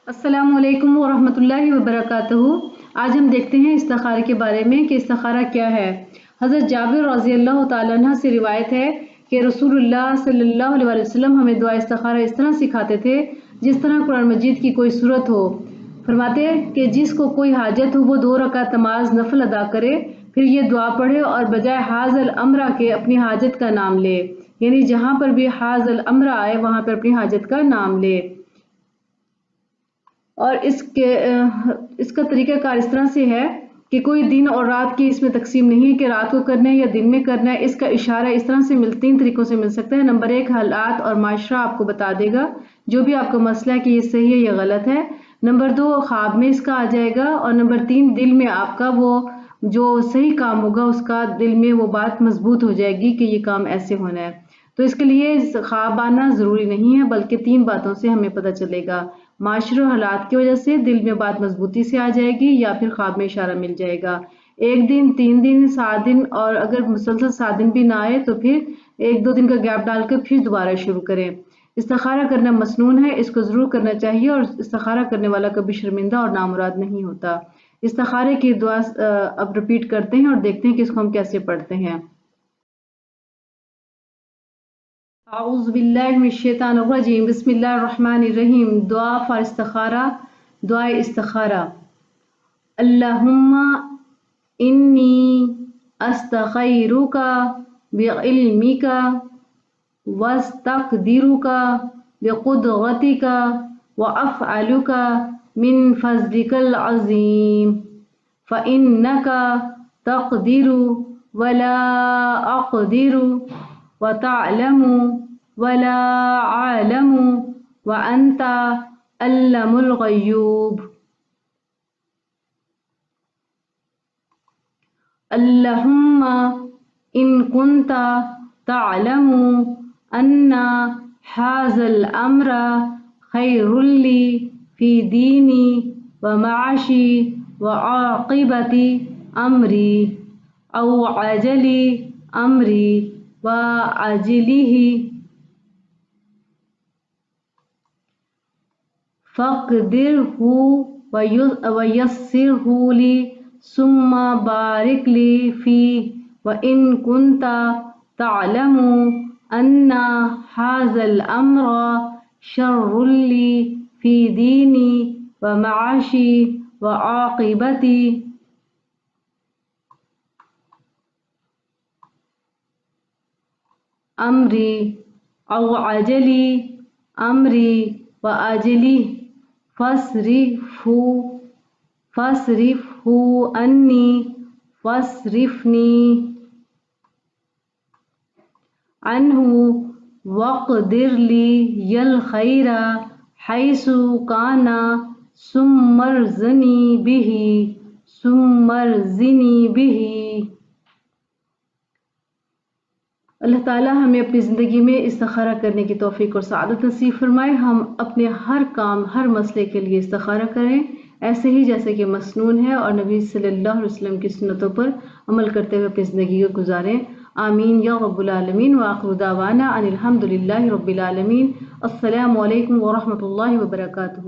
السلام علیکم ورحمۃ اللہ وبرکاتہ۔ آج ہم دیکھتے ہیں استخارے کے بارے میں کہ استخارہ کیا ہے۔ حضرت جابر رضی اللہ تعالیٰ عنہ سے روایت ہے کہ رسول اللہ صلی اللہ علیہ وسلم ہمیں دعا استخارہ اس طرح سکھاتے تھے جس طرح قرآن مجید کی کوئی صورت ہو۔ فرماتے کہ جس کو کوئی حاجت ہو وہ 2 رکعت نماز نفل ادا کرے، پھر یہ دعا پڑھے اور بجائے حاض الامر کے اپنی حاجت کا نام لے، یعنی جہاں پر بھی حاض الامر آئے وہاں پر اپنی حاجت کا نام لے۔ اور اس کا طریقہ کار اس طرح سے ہے کہ کوئی دن اور رات کی اس میں تقسیم نہیں ہے کہ رات کو کرنا ہے یا دن میں کرنا ہے۔ اس کا اشارہ اس طرح سے 3 طریقوں سے مل سکتا ہے۔ نمبر 1 حالات اور معاشرہ آپ کو بتا دے گا جو بھی آپ کو مسئلہ ہے کہ یہ صحیح ہے یا غلط ہے۔ نمبر 2 خواب میں اس کا آ جائے گا، اور نمبر 3 دل میں آپ کا وہ جو صحیح کام ہوگا اس کا دل میں وہ بات مضبوط ہو جائے گی کہ یہ کام ایسے ہونا ہے۔ تو اس کے لیے خواب آنا ضروری نہیں ہے بلکہ 3 باتوں سے ہمیں پتہ چلے گا۔ معاشرے اور حالات کی وجہ سے دل میں بات مضبوطی سے آ جائے گی، یا پھر خواب میں اشارہ مل جائے گا۔ 1 دن، 3 دن، 7 دن، اور اگر مسلسل 7 دن بھی نہ آئے تو پھر 1-2 دن کا گیپ ڈال کر پھر دوبارہ شروع کریں۔ استخارہ کرنا مسنون ہے، اس کو ضرور کرنا چاہیے، اور استخارہ کرنے والا کبھی شرمندہ اور نامراد نہیں ہوتا۔ استخارے کی دعا اب ریپیٹ کرتے ہیں اور دیکھتے ہیں کہ اس کو ہم کیسے پڑھتے ہیں۔ اعوذ باللہ من الشیطان الرجیم، بسم اللہ الرحمن الرحیم۔ دعا فار استخارہ، دعائے استخارہ۔ اللہم انی استخیرک بعلمک واستقدرک بقدرتک وافعلک من فضلک العظیم فانک تقدر ولا اقدر وتعلم ولا عالم وانت علم الغیوب۔ اللہم ان کنت تعلم ان ھذا الامر خیر لی فی دینی ومعاشی وعاقبت امری او عجل امری وعاجلہ فاقدرہ ویسرہ لی ثم بارک لی فیہ وإن کنت تعلم ان ھذا الامر شر لی فی دینی ومعاشی وعاقبت امری او عجل امری وآجلہ فاصرفہ عنی واصرفنی عنہ واقدر لی الخیر حیث کان ثم ارزقنی بہ۔ اللہ تعالیٰ ہمیں اپنی زندگی میں استخارہ کرنے کی توفیق اور سعادت نصیب فرمائے۔ ہم اپنے ہر کام، ہر مسئلے کے لیے استخارہ کریں، ایسے ہی جیسے کہ مسنون ہے، اور نبی صلی اللہ علیہ وسلم کی سنتوں پر عمل کرتے ہوئے اپنی زندگی کو گزاریں۔ آمین یا رب العالمین۔ وآخر دعوانا ان الحمد للہ رب العالمین۔ السلام علیکم ورحمۃ اللہ وبرکاتہ۔